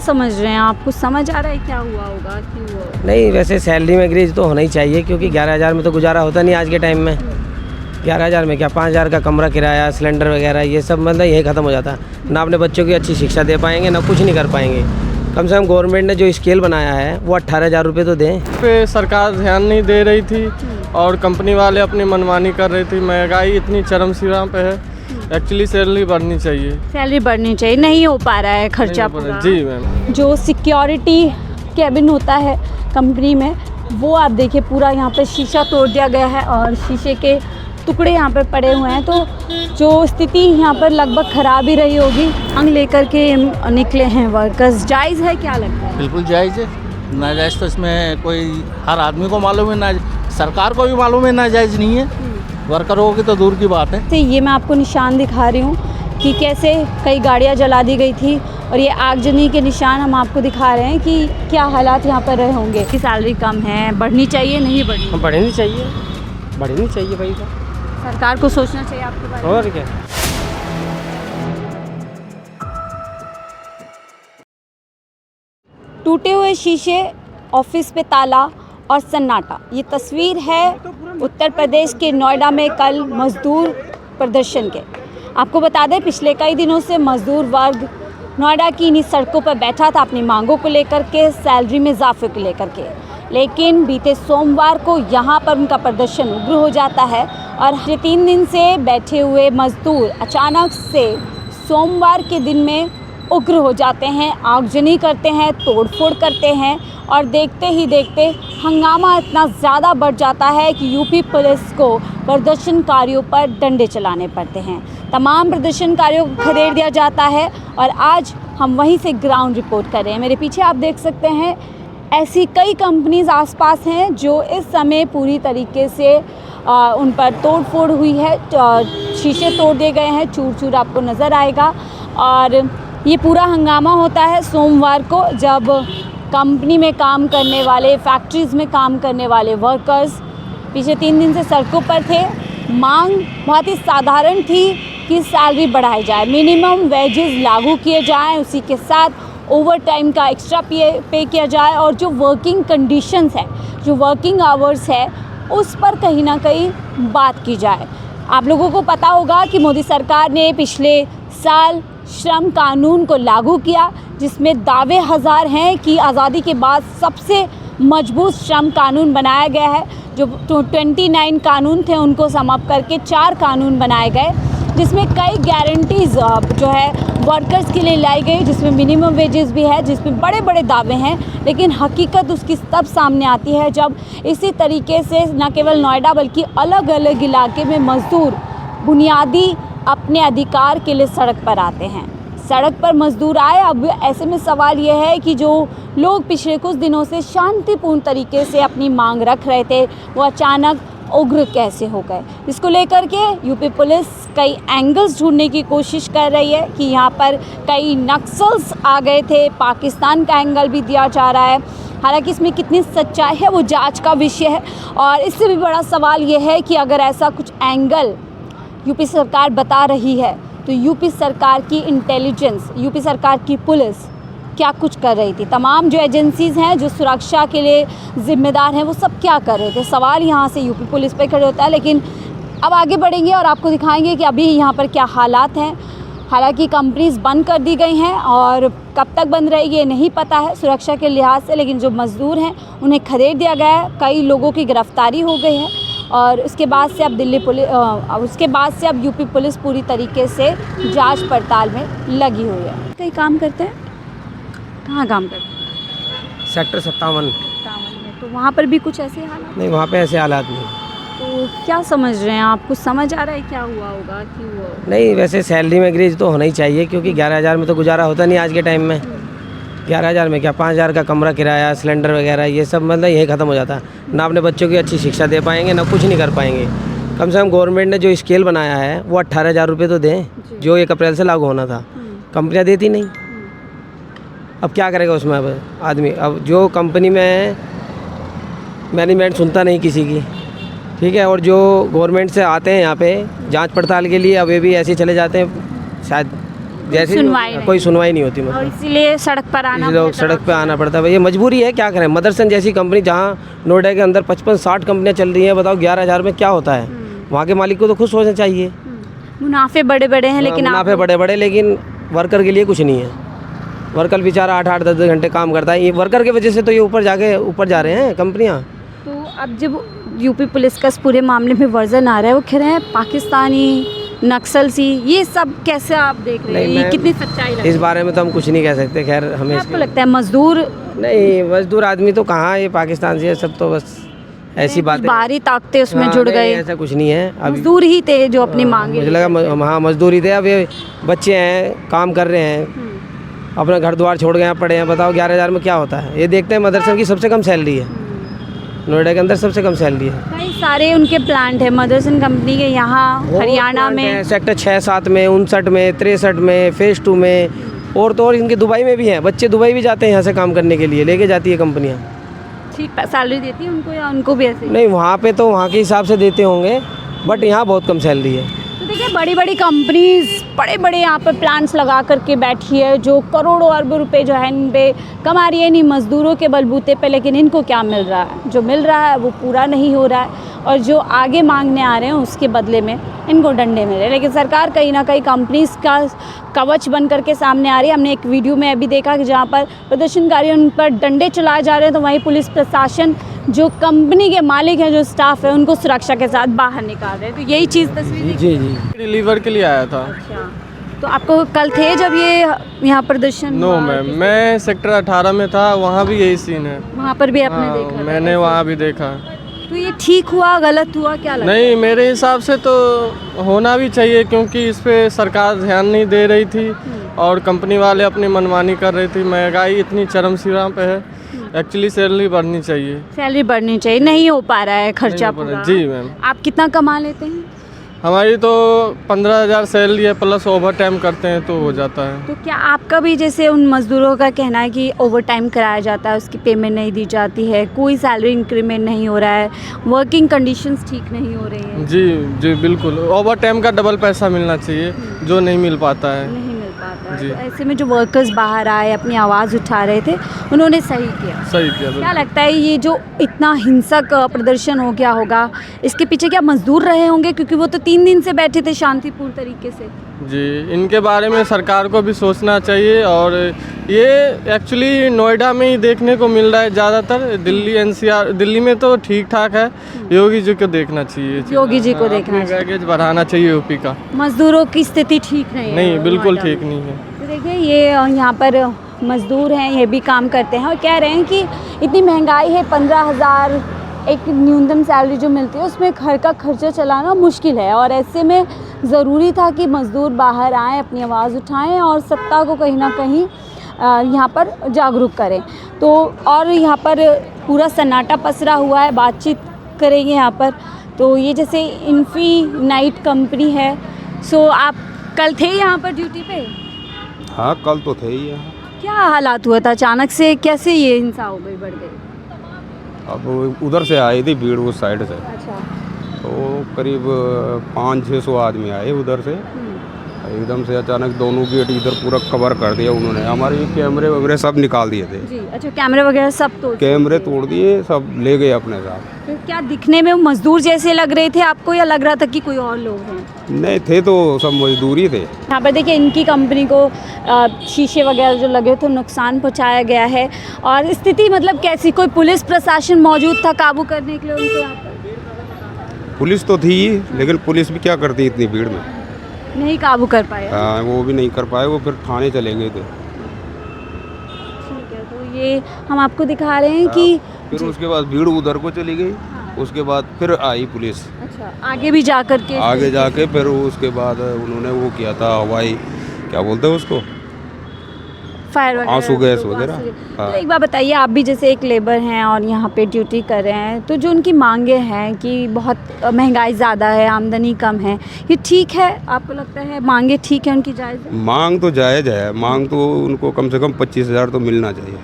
समझ रहे हैं आप? कुछ समझ आ रहा है क्या हुआ होगा, क्यों हुआ होगा? नहीं, वैसे सैलरी में इंक्रीज तो होना ही चाहिए, क्योंकि 11,000 में तो गुजारा होता नहीं आज के टाइम में। 11,000 में क्या, 5,000 का कमरा किराया, सिलेंडर वगैरह ये सब मतलब यही ख़त्म हो जाता। ना अपने बच्चों की अच्छी शिक्षा दे पाएंगे, ना कुछ नहीं कर पाएंगे। कम से कम गवर्नमेंट ने जो स्केल बनाया है वो 18,000 रुपये तो दें। पे सरकार ध्यान नहीं दे रही थी और कंपनी वाले अपनी मनमानी कर रही थी। महंगाई इतनी चरम सीमा पे है, एक्चुअली सैलरी बढ़नी चाहिए। सैलरी बढ़नी चाहिए, नहीं हो पा रहा है खर्चा नहीं हो पा पूरा। रहा। जी मैम। जो सिक्योरिटी कैबिन होता है कंपनी में, वो आप देखिए पूरा यहाँ पे शीशा तोड़ दिया गया है और शीशे के टुकड़े यहाँ पर पड़े हुए हैं। तो जो स्थिति यहाँ पर लगभग ख़राब ही रही होगी। मांग लेकर के निकले हैं वर्कर्स। जायज़ है, क्या लगता है? बिल्कुल जायज़ है। नाजायज़ तो इसमें कोई हर आदमी को मालूम है, ना सरकार को भी मालूम है नाजायज़ नहीं है। वर्करों की तो दूर की बात है। तो ये मैं आपको निशान दिखा रही हूँ कि कैसे कई गाड़ियाँ जला दी गई थी और ये आगजनी के निशान हम आपको दिखा रहे हैं कि क्या हालात यहाँ पर रहे होंगे। कि सैलरी कम है, बढ़नी चाहिए, नहीं बढ़नी? बढ़नी चाहिए, बढ़नी चाहिए भाई। सरकार को सोचना चाहिए आपके बारे में। और क्या। टूटे हुए शीशे, ऑफिस पे ताला और सन्नाटा। ये तस्वीर है उत्तर प्रदेश के नोएडा में कल मजदूर प्रदर्शन के। आपको बता दें, पिछले कई दिनों से मजदूर वर्ग नोएडा की इन्हीं सड़कों पर बैठा था अपनी मांगों को लेकर के, सैलरी में इजाफे को लेकर के। लेकिन बीते सोमवार को यहाँ पर उनका प्रदर्शन उग्र हो जाता है और 3 दिन से बैठे हुए मजदूर अचानक से सोमवार के दिन में उग्र हो जाते हैं, आगजनी करते हैं, तोड़फोड़ करते हैं और देखते ही देखते हंगामा इतना ज़्यादा बढ़ जाता है कि यूपी पुलिस को प्रदर्शनकारियों पर डंडे चलाने पड़ते हैं। तमाम प्रदर्शनकारियों को खदेड़ दिया जाता है और आज हम वहीं से ग्राउंड रिपोर्ट कर रहे हैं। मेरे पीछे आप देख सकते हैं, ऐसी कई कंपनीज आसपास हैं जो इस समय पूरी तरीके से उन पर तोड़फोड़ हुई है। शीशे तोड़ दिए गए हैं, चूर चूर आपको नज़र आएगा। और ये पूरा हंगामा होता है सोमवार को, जब कंपनी में काम करने वाले, फैक्ट्रीज़ में काम करने वाले वर्कर्स पिछले 3 दिन से सड़कों पर थे। मांग बहुत ही साधारण थी कि सैलरी बढ़ाई जाए, मिनिमम वेजेस लागू किए जाएं, उसी के साथ ओवर टाइम का एक्स्ट्रा पे किया जाए और जो वर्किंग कंडीशंस है, जो वर्किंग आवर्स है, उस पर कहीं ना कहीं बात की जाए। आप लोगों को पता होगा कि मोदी सरकार ने पिछले साल श्रम कानून को लागू किया, जिसमें दावे हज़ार हैं कि आज़ादी के बाद सबसे मजबूत श्रम कानून बनाया गया है। जो 29 कानून थे उनको समाप्त करके 4 कानून बनाए गए, जिसमें कई गारंटीज़ जो है वर्कर्स के लिए लाई गई, जिसमें मिनिमम वेजेस भी है, जिसमें बड़े बड़े दावे हैं। लेकिन हकीकत उसकी तब सामने आती है जब इसी तरीके से न केवल नोएडा बल्कि अलग अलग इलाके में मज़दूर बुनियादी अपने अधिकार के लिए सड़क पर आते हैं। सड़क पर मजदूर आए। अब ऐसे में सवाल यह है कि जो लोग पिछले कुछ दिनों से शांतिपूर्ण तरीके से अपनी मांग रख रहे थे, वो अचानक उग्र कैसे हो गए। इसको लेकर के यूपी पुलिस कई एंगल्स ढूंढने की कोशिश कर रही है कि यहाँ पर कई नक्सल्स आ गए थे, पाकिस्तान का एंगल भी दिया जा रहा है। हालांकि इसमें कितनी सच्चाई है वो जांच का विषय है। और इससे भी बड़ा सवाल ये है कि अगर ऐसा कुछ एंगल यूपी सरकार बता रही है तो यूपी सरकार की इंटेलिजेंस, यूपी सरकार की पुलिस क्या कुछ कर रही थी। तमाम जो एजेंसीज़ हैं जो सुरक्षा के लिए ज़िम्मेदार हैं, वो सब क्या कर रहे थे। सवाल यहाँ से यूपी पुलिस पे खड़े होता है। लेकिन अब आगे बढ़ेंगे और आपको दिखाएंगे कि अभी यहाँ पर क्या हालात हैं। हालांकि कंपनीज बंद कर दी गई हैं और कब तक बंद रहेगी ये नहीं पता है सुरक्षा के लिहाज से। लेकिन जो मज़दूर हैं उन्हें खदेड़ दिया गया है, कई लोगों की गिरफ्तारी हो गई है और उसके बाद से अब यूपी पुलिस पूरी तरीके से जांच पड़ताल में लगी हुई है। कहीं काम करते हैं, कहाँ काम करते हैं? सेक्टर 57 में। तो वहाँ पर भी कुछ ऐसे हालात? नहीं, वहाँ पे ऐसे हालात नहीं। तो क्या समझ रहे हैं आप? कुछ समझ आ रहा है क्या हुआ होगा, क्यों हुआ होगा? नहीं, वैसे सैलरी में इंक्रीज तो होना ही चाहिए, क्योंकि 11,000 में तो गुजारा होता नहीं आज के टाइम में। 11,000 में क्या, 5,000 का कमरा किराया, सिलेंडर वगैरह ये सब मतलब यही ख़त्म हो जाता। ना अपने बच्चों की अच्छी शिक्षा दे पाएंगे, ना कुछ नहीं कर पाएंगे। कम से कम गवर्नमेंट ने जो स्केल बनाया है वो 18,000 रुपये तो दें, जो 1 अप्रैल से लागू होना था। कंपनियाँ देती नहीं। अब क्या करेगा उसमें अब आदमी? अब जो कंपनी में मैनेजमेंट सुनता नहीं किसी की, ठीक है, और जो गवर्नमेंट से आते हैं यहाँ पे जांच पड़ताल के लिए, अब ये भी ऐसे चले जाते हैं। शायद जैसे सुनवाई नहीं। कोई सुनवाई नहीं होती और मतलब इसीलिए सड़क पर आना लोग बेहतर सड़क पे आना पड़ता है भाई, ये मजबूरी है, क्या करें। मदरसन जैसी कंपनी जहाँ नोएडा के अंदर 55-60 कंपनियाँ चल रही हैं, बताओ 11,000 में क्या होता है। वहाँ के मालिक को तो खुश होना चाहिए। मुनाफे बड़े बड़े हैं लेकिन आप मुनाफे बड़े बड़े, लेकिन वर्कर के लिए कुछ नहीं है। वर्कर बेचारा 8-8 10-10 घंटे काम करता है, ये वर्कर की वजह से तो ये ऊपर जा रहे हैं कंपनियाँ। तो अब जब यूपी पुलिस का इस पूरे मामले में वर्जन आ रहा है, वो कह रहे हैं पाकिस्तानी नक्सल सी, ये सब कैसे आप देख रहे हैं, नहीं, ये मैं कितनी सच्चाई लगती इस है बारे में तो हम कुछ नहीं कह सकते। खैर हमें आपको लगता है मजदूर नहीं, मजदूर आदमी तो कहाँ, ये पाकिस्तान से, सब तो बस ऐसी बातें। बाहरी ताकतें उसमें हाँ, जुड़ नहीं, गए, ऐसा कुछ नहीं है। अभी मजदूर ही थे जो अपनी मांगे मुझे लगा हाँ मजदूरी थे। अब ये बच्चे हैं, काम कर रहे हैं, अपना घर द्वार छोड़ गए हैं, पड़े हैं। बताओ 11,000 में क्या होता है। ये देखते हैं मदरसन की सबसे कम सैलरी है, नोएडा के अंदर सबसे कम सैलरी है। भाई सारे उनके प्लांट है मदरसन कंपनी के यहाँ हरियाणा में, सेक्टर 6-7 में, 59 में, 63 में, फेज़ 2 में, और तो और इनके दुबई में भी हैं। बच्चे दुबई भी जाते हैं यहाँ से काम करने के लिए, लेके जाती है कंपनियाँ। ठीक सैलरी देती है उनको या उनको भी ऐसे ही? नहीं, वहाँ पे तो वहाँ के हिसाब से देते होंगे, बट यहाँ बहुत कम सैलरी है। तो देखिए बड़ी बड़ी कंपनीज बड़े बड़े यहाँ पर प्लांट्स लगा करके बैठी है, जो करोड़ों अरबों रुपए जो है इन पे कमा रही है इन्हीं मज़दूरों के बलबूते पे, लेकिन इनको क्या मिल रहा है? जो मिल रहा है वो पूरा नहीं हो रहा है, और जो आगे मांगने आ रहे हैं उसके बदले में इनको डंडे मिल रहे हैं। लेकिन सरकार कहीं ना कहीं कंपनीज का कवच बन करके सामने आ रही है। हमने एक वीडियो में अभी देखा कि जहाँ पर प्रदर्शनकारी उन पर डंडे चलाए जा रहे हैं, तो वहीं पुलिस प्रशासन जो कंपनी के मालिक हैं, जो स्टाफ है, उनको सुरक्षा के साथ बाहर निकाल रहे हैं। तो यही चीज़ तस्वीर जी जी। डिलीवर के लिए आया था। अच्छा, तो आपको कल थे जब ये यहाँ प्रदर्शन नो हुआ? मैम, मैं सेक्टर 18 में था, वहाँ भी यही सीन है। वहाँ पर भी आपने हाँ, देखा था? मैंने वहाँ भी देखा। तो ये ठीक हुआ, गलत हुआ, क्या लगता है? नहीं, मेरे हिसाब से तो होना भी चाहिए, क्योंकि इस पे सरकार ध्यान नहीं दे रही थी और कंपनी वाले अपनी मनमानी कर रही थी। महंगाई इतनी चरम सीमा पे है, एक्चुअली सैलरी बढ़नी चाहिए। सैलरी बढ़नी चाहिए, नहीं हो पा रहा है खर्चा नहीं हो पा पूरा। रहा है। जी मैम, आप कितना कमा लेते हैं? हमारी तो 15,000 सैलरी है, प्लस ओवर टाइम करते हैं तो हो जाता है। तो क्या आपका भी जैसे उन मज़दूरों का कहना है कि ओवर टाइम कराया जाता है, उसकी पेमेंट नहीं दी जाती है, कोई सैलरी इंक्रीमेंट नहीं हो रहा है, वर्किंग कंडीशंस ठीक नहीं हो रही हैं? जी जी बिल्कुल, ओवर टाइम का डबल पैसा मिलना चाहिए, जो नहीं मिल पाता है। नहीं मिल पाता है। जी। तो ऐसे में जो वर्कर्स बाहर आए, अपनी आवाज़ उठा रहे थे, उन्होंने सही किया। सही किया क्या बिल्कुल। लगता है ये जो इतना हिंसक प्रदर्शन हो गया होगा, इसके पीछे क्या मजदूर रहे होंगे? क्योंकि वो तो 3 दिन से बैठे थे शांतिपूर्ण तरीके से। जी, इनके बारे में सरकार को भी सोचना चाहिए। और ये एक्चुअली नोएडा में ही देखने को मिल रहा है ज़्यादातर। दिल्ली NCR, दिल्ली में तो ठीक ठाक है, योगी जी को देखना चाहिए। योगी जी को देखना चाहिए। पैकेज बढ़ाना चाहिए यूपी का। मजदूरों की स्थिति ठीक नहीं है। नहीं, बिल्कुल नोएडा में। ठीक नहीं है। तो देखिए ये यहाँ पर मज़दूर हैं, ये भी काम करते हैं और कह रहे हैं कि इतनी महंगाई है, 15,000 एक न्यूनतम सैलरी जो मिलती है उसमें घर का खर्चा चलाना मुश्किल है, और ऐसे में ज़रूरी था कि मज़दूर बाहर आएँ, अपनी आवाज़ उठाएं और सत्ता को कहीं ना कहीं यहाँ पर जागरूक करें। तो और यहाँ पर पूरा सन्नाटा पसरा हुआ है, बातचीत करेंगे यहाँ पर। तो ये जैसे इन्फिनाइट कंपनी है, सो आप कल थे यहाँ पर ड्यूटी पे? हाँ, कल तो थे ही यहाँ। क्या हालात हुआ था अचानक से, कैसे ये हिंसा हो गई, बढ़ गई? अब उधर से आई थी भीड़, उस साइड से, अच्छा। तो करीब 500-600 आदमी आए उधर से। एकदम से अचानक दोनों गेट इधर पूरा कवर कर दिया उन्होंने। हमारे कैमरे वगैरह सब निकाल दिए थे। जी, अच्छा, कैमरे वगैरह सब कैमरे तोड़ दिए, सब ले गए अपने साथ। तो क्या दिखने में मजदूर जैसे लग रहे थे आपको, या लग रहा था कि कोई और लोग हैं? नहीं थे, तो सब मजदूरी थे। यहाँ पर देखिए इनकी कंपनी को शीशे वगैरह जो लगे तो नुकसान पहुँचाया गया है। और स्थिति मतलब कैसी, कोई पुलिस प्रशासन मौजूद था काबू करने के लिए उनको यहाँ पर? पुलिस तो थी, लेकिन पुलिस भी क्या करती इतनी भीड़ में। नहीं काबू कर पाए। हाँ, वो भी नहीं कर पाए, वो फिर थाने चले गए थे। ठीक है, तो ये हम आपको दिखा रहे हैं कि फिर उसके बाद भीड़ उधर को चली गई। उसके बाद फिर आई पुलिस अच्छा आगे भी जा कर के, आगे जाके। फिर उसके बाद उन्होंने वो किया था, हवाई क्या बोलते हैं उसको, फायर वगैरह, आंसू गैस तो वगैरह। आंसू गैस। हाँ। तो एक बात बताइए, आप भी जैसे एक लेबर हैं और यहाँ पे ड्यूटी कर रहे हैं, तो जो उनकी मांगे हैं कि बहुत महंगाई ज़्यादा है, आमदनी कम है, ये ठीक है? आपको लगता है मांगे ठीक है उनकी, जायज़ है? मांग तो जायज़ है। मांग तो उनको कम से कम 25,000 तो मिलना चाहिए।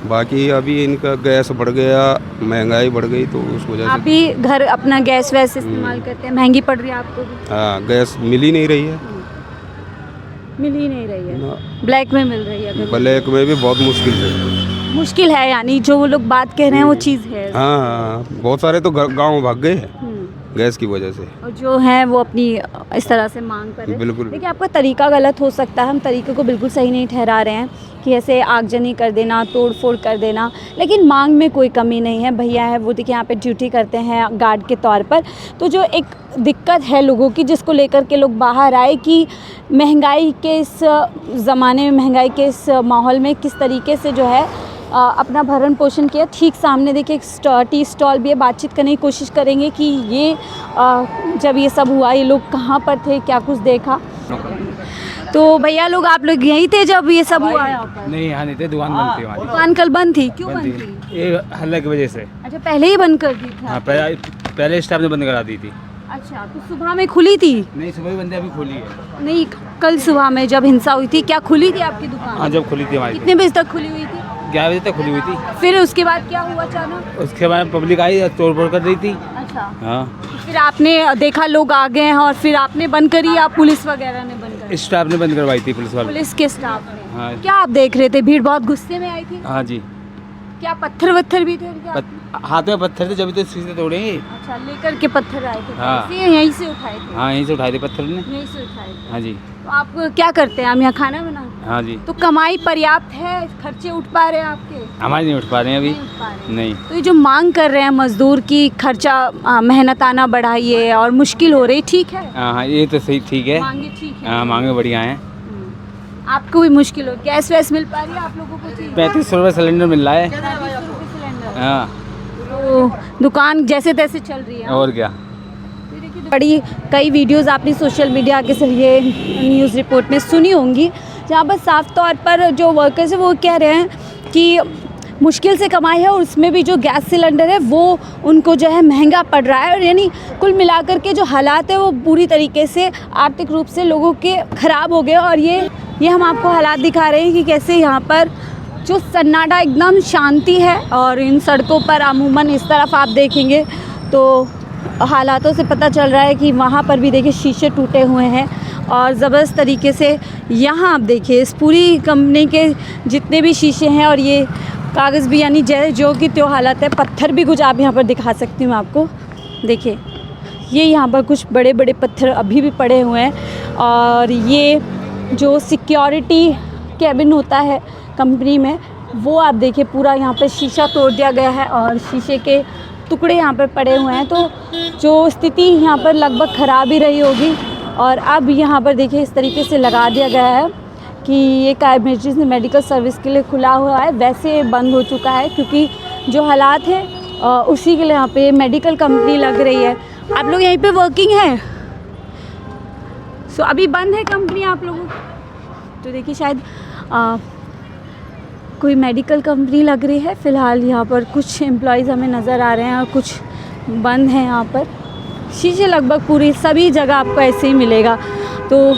बाकी अभी इनका गैस बढ़ गया, महंगाई बढ़ गई, तो उस वजह आप से भी घर अपना गैस वैस इस्तेमाल करते हैं, महंगी पड़ रही है आपको भी? हाँ, गैस मिल ही नहीं रही है। मिल ही नहीं रही है, ब्लैक में मिल रही है अगर ब्लैक में भी बहुत मुश्किल से। मुश्किल है, यानी जो वो लोग बात कह रहे हैं वो चीज़ है। हाँ हाँ, बहुत सारे तो गांव भाग गए हैं गैस की वजह से। और जो है वो अपनी इस तरह से मांग कर रहे हैं। बिल्कुल। देखिए, आपका तरीका गलत हो सकता है, हम तरीके को बिल्कुल सही नहीं ठहरा रहे हैं कि ऐसे आगजनी कर देना, तोड़ फोड़ कर देना, लेकिन मांग में कोई कमी नहीं है। भैया है वो देखिए यहाँ पे ड्यूटी करते हैं गार्ड के तौर पर। तो जो एक दिक्कत है लोगों की, जिसको लेकर के लोग बाहर आए कि महंगाई के इस ज़माने में, महंगाई के इस माहौल में किस तरीके से जो है अपना भरण पोषण किया। ठीक सामने देखिए एक टी स्टॉल भी है, बातचीत करने की कोशिश करेंगे कि ये जब ये सब हुआ ये लोग कहाँ पर थे, क्या कुछ देखा। तो भैया लोग, आप लोग यहीं थे जब ये सब हुआ यहाँ पर? नहीं, यहाँ नहीं थे, दुकान बंद थी हमारी। दुकान कल बंद थी, क्यों बंद थी? ये हल्ला की वजह से। अच्छा, पहले ही बंद कर दी थी? हाँ, पहले स्टाफ ने बंद करा दी थी। अच्छा, तो सुबह में खुली थी? नहीं, सुबह भी बंद है, अभी खुली है। नहीं, कल सुबह में जब हिंसा हुई थी क्या खुली थी आपकी दुकान? हाँ, जब खुली थी हमारी। कितने बजे तक खुली हुई थी? 11 बजे तक खुली हुई थी। फिर उसके बाद क्या हुआ अचानक? उसके बाद पब्लिक आई, तोड़ फोड़ कर रही थी। अच्छा, हाँ, फिर आपने देखा लोग आ गए हैं और फिर आपने बंद करी या पुलिस वगैरह ने बंद करी? स्टाफ ने बंद करवाई थी, पुलिस वाले। पुलिस के स्टाफ ने? हाँ। क्या आप देख रहे थे, भीड़ बहुत गुस्से में आई थी? हाँ जी। क्या पत्थर वत्थर भी थे क्या? हाथ में पत्थर थे, जब तो शीशे तोड़ेंगे। अच्छा, लेकर के पत्थर आए थे? हाँ। कैसे? यहीं से उठाए थे? हाँ, यहीं से उठाए थे पत्थर ने। यहीं से उठाए थे। हाँ जी। तो आप क्या करते हैं? हम यहाँ खाना बनाते हैं। हाँ जी। तो कमाई पर्याप्त है, खर्चे उठ पा रहे हैं आपके? हमारे नहीं उठ पा रहे हैं अभी। नहीं उठ पा रहे हैं। नहीं। तो ये जो मांग कर रहे हैं मजदूर की खर्चा मेहनत आना बढ़ाइए और मुश्किल हो रही, ठीक है? हाँ, ये तो सही, ठीक है। मांगे ठीक है? हाँ, मांगे बढ़िया हैं। आपको भी मुश्किल हो? गैस वैस मिल पा रही है आप लोगों को? ठीक है। 3500 रुपये सिलेंडर मिल रहा है। 3500 रुपये सिलेंडर। हाँ, तो दुकान जैसे तैसे चल रही है? और क्या। बड़ी कई वीडियोस आपने सोशल मीडिया के जरिए न्यूज़ रिपोर्ट में सुनी होंगी, जहाँ पर साफ तौर पर जो वर्कर्स हैं वो कह रहे हैं कि मुश्किल से कमाई है और उसमें भी जो गैस सिलेंडर है वो उनको जो है महंगा पड़ रहा है। और यानी कुल मिलाकर के जो हालात है वो पूरी तरीके से आर्थिक रूप से लोगों के ख़राब हो गए। और ये हम आपको हालात दिखा रहे हैं कि कैसे यहाँ पर जो सन्नाटा, एकदम शांति है। और इन सड़कों पर अमूमन इस तरफ आप देखेंगे तो हालातों से पता चल रहा है कि वहाँ पर भी देखिए शीशे टूटे हुए हैं और ज़बरदस्त तरीके से यहाँ आप देखिए इस पूरी कंपनी के जितने भी शीशे हैं और ये कागज़ भी, यानी जो कि त्यो हालत है। पत्थर भी कुछ आप यहाँ पर दिखा सकती हूँ आपको, देखिए ये यहाँ पर कुछ बड़े बड़े पत्थर अभी भी पड़े हुए हैं। और ये जो सिक्योरिटी कैबिन होता है कंपनी में, वो आप देखिए पूरा यहाँ पर शीशा तोड़ दिया गया है और शीशे के टुकड़े यहाँ पर पड़े हुए हैं। तो जो स्थिति यहाँ पर लगभग ख़राब ही रही होगी। और अब यहाँ पर देखिए इस तरीके से लगा दिया गया है कि ये इमरजेंसी मेडिकल सर्विस के लिए खुला हुआ है, वैसे बंद हो चुका है क्योंकि जो हालात हैं उसी के लिए यहाँ पे मेडिकल कंपनी लग रही है। आप लोग यहीं पे वर्किंग है? सो अभी बंद है कंपनी आप लोगों की? तो देखिए शायद कोई मेडिकल कंपनी लग रही है। फ़िलहाल यहाँ पर कुछ एम्प्लॉयज़ हमें नज़र आ रहे हैं और कुछ बंद हैं। यहाँ पर शीशे लगभग पूरी सभी जगह आपको ऐसे ही मिलेगा। तो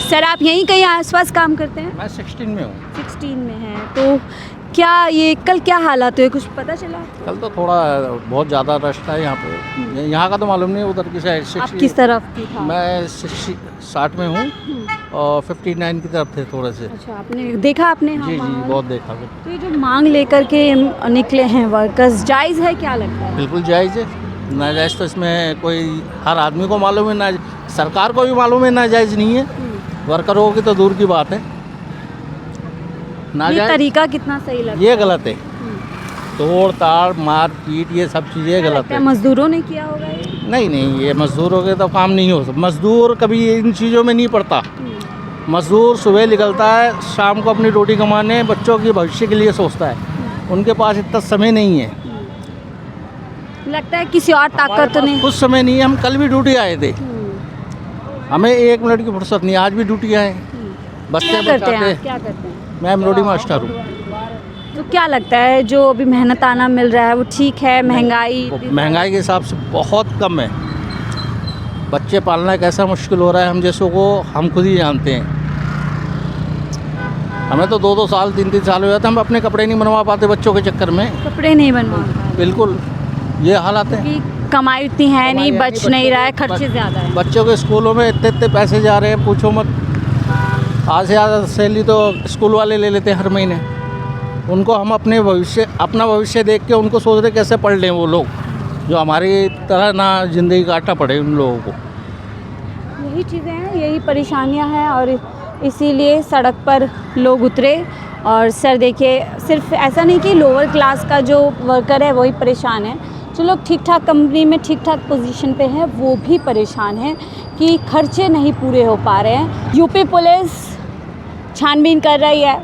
सर आप यहीं कहीं आसपास काम करते हैं? मैं 16 में हूँ। 16 में हैं। तो क्या ये कल क्या हालात हुए, कुछ पता चला? कल तो थोड़ा बहुत ज़्यादा रश था यहाँ पे। यहाँ का तो मालूम नहीं, उधर की साइड। आप किस तरफ की था? मैं 60 में हूँ और 59 की तरफ थे थोड़े से। अच्छा, आपने देखा? आपने? हाँ, जी जी, माहौल। बहुत देखा। तो ये जो मांग लेकर के निकले हैं वर्कर्स, जायज़ है क्या लगता है? बिल्कुल जायज़ है। नाजायज़ तो इसमें कोई, हर आदमी को मालूम है, ना सरकार को भी मालूम है नाजायज़ नहीं है। वर्करों की तो दूर की बात है। ये नाजायज़ तरीका कितना सही लगता है? ये गलत है। तोड़ ताड़ मार पीट ये सब चीज़ें गलत है। मजदूरों ने किया होगा ये? नहीं नहीं, ये मज़दूरों के तो काम नहीं हो सकता। मज़दूर कभी इन चीज़ों में नहीं पड़ता। मज़दूर सुबह निकलता है, शाम को अपनी रोटी कमाने, बच्चों के भविष्य के लिए सोचता है। उनके पास इतना समय नहीं है। लगता है किसी और ताकत तो नहीं? कुछ समय नहीं है। हम कल भी ड्यूटी आए थे, हमें 1 मिनट की फुर्सत नहीं। आज भी ड्यूटी आए, बच्चे क्या करते हैं बचाते। आप? क्या करते हैं? मैं एम्ब्रॉयडरी मास्टर हूँ। तो क्या लगता है जो अभी मेहनत आना मिल रहा है वो ठीक है? महंगाई महंगाई के हिसाब से बहुत कम है। बच्चे पालना कैसा मुश्किल हो रहा है हम जैसों को, हम खुद ही जानते हैं। हमें तो 2-2 साल 3-3 साल हो जाते, हम अपने कपड़े नहीं बनवा पाते बच्चों के चक्कर में। कपड़े नहीं बनवा पा बिल्कुल, ये हालात है। रहे? कमाई उतनी है नहीं, कमाई है बच नहीं, नहीं रहा है, बच्चों- खर्चे ज़्यादा है। बच्चों के स्कूलों में इतने पैसे जा रहे हैं, पूछो मत। आज से ज़्यादा सैलरी तो स्कूल वाले ले लेते हैं हर महीने। उनको हम अपना भविष्य देख के उनको सोच रहे कैसे पढ़ लें वो लोग, जो हमारी तरह ना ज़िंदगी काटना पड़े उन लोगों को। यही चीज़ें हैं, यही परेशानियां हैं और इसीलिए सड़क पर लोग उतरे। और सर देखिए, सिर्फ ऐसा नहीं कि लोअर क्लास का जो वर्कर है वही परेशान है, जो लोग ठीक ठाक कंपनी में ठीक ठाक पोजीशन पे हैं वो भी परेशान हैं कि खर्चे नहीं पूरे हो पा रहे हैं। यूपी पुलिस छानबीन कर रही है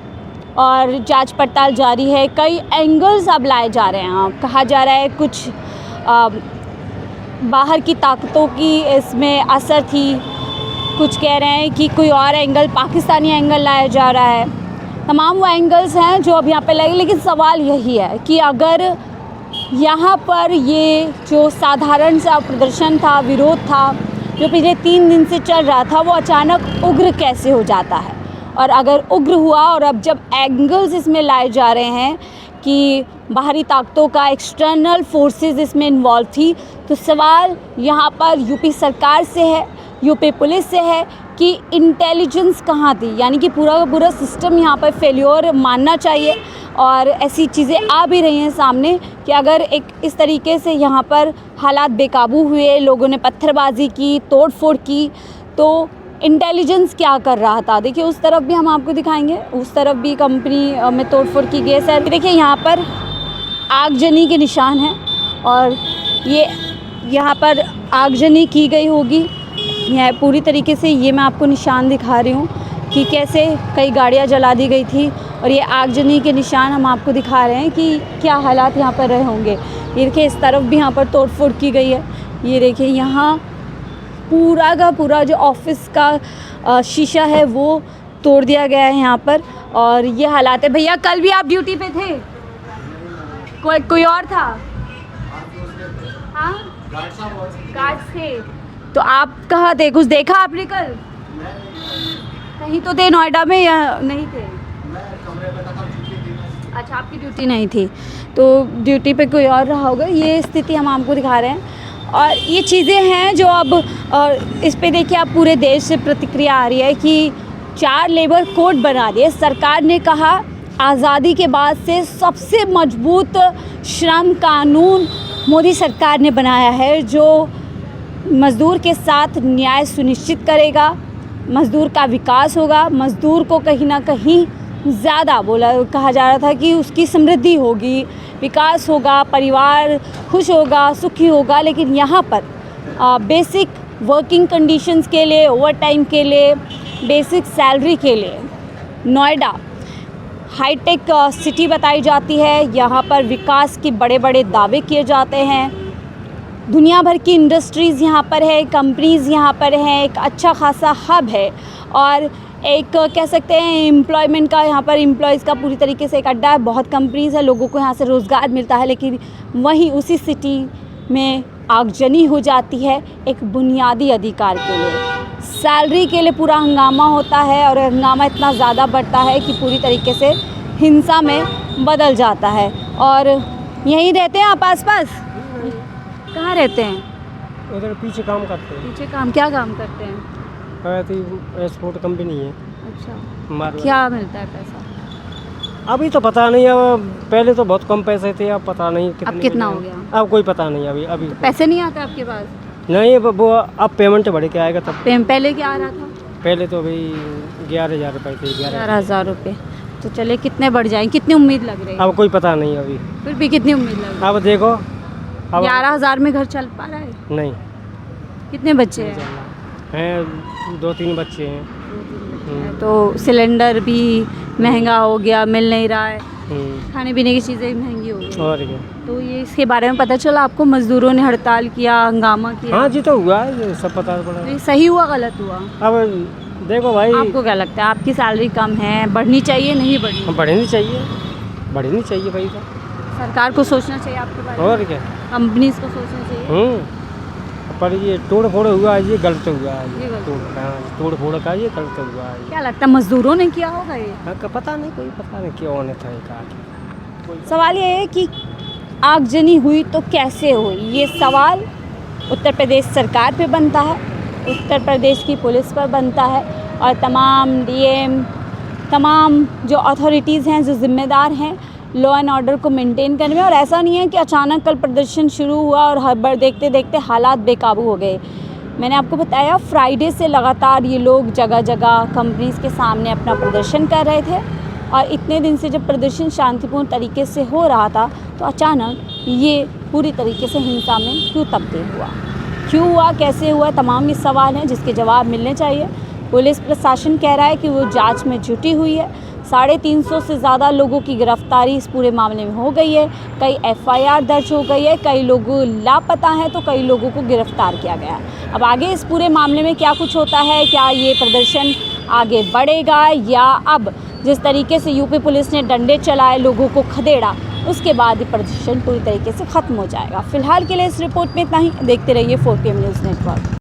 और जांच पड़ताल जारी है। कई एंगल्स अब लाए जा रहे हैं। कहा जा रहा है कुछ बाहर की ताकतों की इसमें असर थी, कुछ कह रहे हैं कि कोई और एंगल, पाकिस्तानी एंगल लाया जा रहा है। तमाम वो एंगल्स हैं जो अब यहाँ पे लगे, लेकिन सवाल यही है कि अगर यहाँ पर ये जो साधारण सा प्रदर्शन था, विरोध था, जो पिछले 3 दिन से चल रहा था, वो अचानक उग्र कैसे हो जाता है। और अगर उग्र हुआ और अब जब एंगल्स इसमें लाए जा रहे हैं कि बाहरी ताकतों का, एक्सटर्नल फोर्सेस इसमें इन्वॉल्व थी, तो सवाल यहाँ पर यूपी सरकार से है, यूपी पुलिस से है कि इंटेलिजेंस कहाँ थी। यानी कि पूरा का पूरा सिस्टम यहाँ पर फेल्योर मानना चाहिए। और ऐसी चीज़ें आ भी रही हैं सामने कि अगर एक इस तरीके से यहाँ पर हालात बेकाबू हुए, लोगों ने पत्थरबाजी की, तोड़ फोड़ की, तो इंटेलिजेंस क्या कर रहा था। देखिए उस तरफ भी हम आपको दिखाएंगे, उस तरफ भी कंपनी में तोड़ फोड़ की गई है। सर देखिए यहाँ पर आगजनी के निशान हैं और ये यहाँ पर आगजनी की गई होगी। यह पूरी तरीके से ये मैं आपको निशान दिखा रही हूँ कि कैसे कई गाड़ियाँ जला दी गई थी और ये आगजनी के निशान हम आपको दिखा रहे हैं कि क्या हालात यहाँ पर रहे होंगे। ये देखिए इस तरफ भी यहाँ पर तोड़फोड़ की गई है। ये देखिए यहाँ पूरा का पूरा जो ऑफिस का शीशा है वो तोड़ दिया गया है यहाँ पर और ये हालात है। भैया कल भी आप ड्यूटी पे थे? कोई और था? हाँ गार्ड्स थे। तो आप कहाँ थे? कुछ देखा आपने कल? कहीं तो थे नोएडा में या नहीं थे? अच्छा आपकी ड्यूटी नहीं थी, तो ड्यूटी पे कोई और रहा होगा। ये स्थिति हम आपको दिखा रहे हैं और ये चीज़ें हैं जो अब इस पे देखिए आप पूरे देश से प्रतिक्रिया आ रही है कि 4 लेबर कोड बना दिए। सरकार ने कहा आज़ादी के बाद से सबसे मजबूत श्रम कानून मोदी सरकार ने बनाया है, जो मज़दूर के साथ न्याय सुनिश्चित करेगा, मज़दूर का विकास होगा, मज़दूर को कहीं ना कहीं ज़्यादा कहा जा रहा था कि उसकी समृद्धि होगी, विकास होगा, परिवार खुश होगा, सुखी होगा। लेकिन यहाँ पर बेसिक वर्किंग कंडीशंस के लिए, ओवर टाइम के लिए, बेसिक सैलरी के लिए नोएडा हाईटेक सिटी बताई जाती है। यहाँ पर विकास के बड़े बड़े दावे किए जाते हैं। दुनिया भर की इंडस्ट्रीज़ यहाँ पर है, कंपनीज़ यहाँ पर हैं, एक अच्छा खासा हब है और एक कह सकते हैं एम्प्लॉयमेंट का, यहाँ पर एम्प्लॉयज़ का पूरी तरीके से एक अड्डा है। बहुत कंपनीज़ है, लोगों को यहाँ से रोज़गार मिलता है। लेकिन वहीं उसी सिटी में आगजनी हो जाती है एक बुनियादी अधिकार के लिए, सैलरी के लिए पूरा हंगामा होता है और हंगामा इतना ज़्यादा बढ़ता है कि पूरी तरीके से हिंसा में बदल जाता है। और यहीं रहते हैं आप आसपास? कहाँ रहते हैं? उधर पीछे काम करते हैं। पीछे काम, क्या काम करते हैं? एक्सपोर्ट कंपनी है। अच्छा, क्या मिलता है पैसा? अभी तो पता नहीं, अब पहले तो बहुत कम पैसे थे, अब पता नहीं अब कितना हो गया? अब कोई पता नहीं अभी तो पैसे नहीं आते आपके पास? नहीं, वो अब पेमेंट बढ़ के आएगा तब। पहले क्या आ रहा था? पहले तो अभी 11,000 रुपये थे। 11,000 रुपये। तो चले कितने बढ़ जाएंगे? कितनी उम्मीद लग रही है? अब कोई पता नहीं अभी। फिर भी कितनी उम्मीद लग रही है? अब देखो, अब 11,000 में घर चल पा रहा है? नहीं। कितने बच्चे हैं? 2-3 बच्चे हैं। तो सिलेंडर भी महंगा हो गया, मिल नहीं रहा है, खाने पीने की चीज़ें भी महंगी हो गई। और क्या? तो ये इसके बारे में पता चला आपको? मजदूरों ने हड़ताल किया, हंगामा किया? हाँ जी, तो हुआ है, ये सब पता पड़ा। ये सही हुआ गलत हुआ? अब देखो भाई, आपको क्या लगता है? आपकी सैलरी कम है, बढ़नी चाहिए नहीं बढ़नी? बढ़नी चाहिए, बढ़नी चाहिए भाई। तो सरकार को सोचना चाहिए आपके बारे में, और क्या, कंपनीज को सोचना चाहिए। पर ये तोड़ फोड़ हुआ है, ये गलत हुआ है। ये गलत तोड़ फोड़ का ये गलत हुआ है। क्या लगता है मजदूरों ने किया होगा ये? पता नहीं, कोई पता नहीं क्यों होने था। एक सवाल ये है कि आगजनी हुई तो कैसे हुई, ये सवाल उत्तर प्रदेश सरकार पे बनता है, उत्तर प्रदेश की पुलिस पर बनता है और तमाम डीएम, तमाम जो अथॉरिटीज़ हैं, जो ज़िम्मेदार हैं लॉ एंड ऑर्डर को मेंटेन करने में। और ऐसा नहीं है कि अचानक कल प्रदर्शन शुरू हुआ और हड़बड़ देखते देखते हालात बेकाबू हो गए। मैंने आपको बताया फ्राइडे से लगातार ये लोग जगह जगह कंपनीज़ के सामने अपना प्रदर्शन कर रहे थे और इतने दिन से जब प्रदर्शन शांतिपूर्ण तरीके से हो रहा था तो अचानक ये पूरी तरीके से हिंसा में क्यों तब्दील हुआ, क्यों हुआ, कैसे हुआ, तमाम ये सवाल हैं जिसके जवाब मिलने चाहिए। पुलिस प्रशासन कह रहा है कि वो जांच में जुटी हुई है। 350 से ज़्यादा लोगों की गिरफ्तारी इस पूरे मामले में हो गई है। कई एफआईआर दर्ज हो गई है, कई लोग लापता हैं तो कई लोगों को गिरफ्तार किया गया है। अब आगे इस पूरे मामले में क्या कुछ होता है, क्या ये प्रदर्शन आगे बढ़ेगा या अब जिस तरीके से यूपी पुलिस ने डंडे चलाए, लोगों को खदेड़ा, उसके बाद ये प्रदर्शन पूरी तरीके से ख़त्म हो जाएगा। फिलहाल के लिए इस रिपोर्ट में इतना ही। देखते रहिए 4PM न्यूज़ नेटवर्क।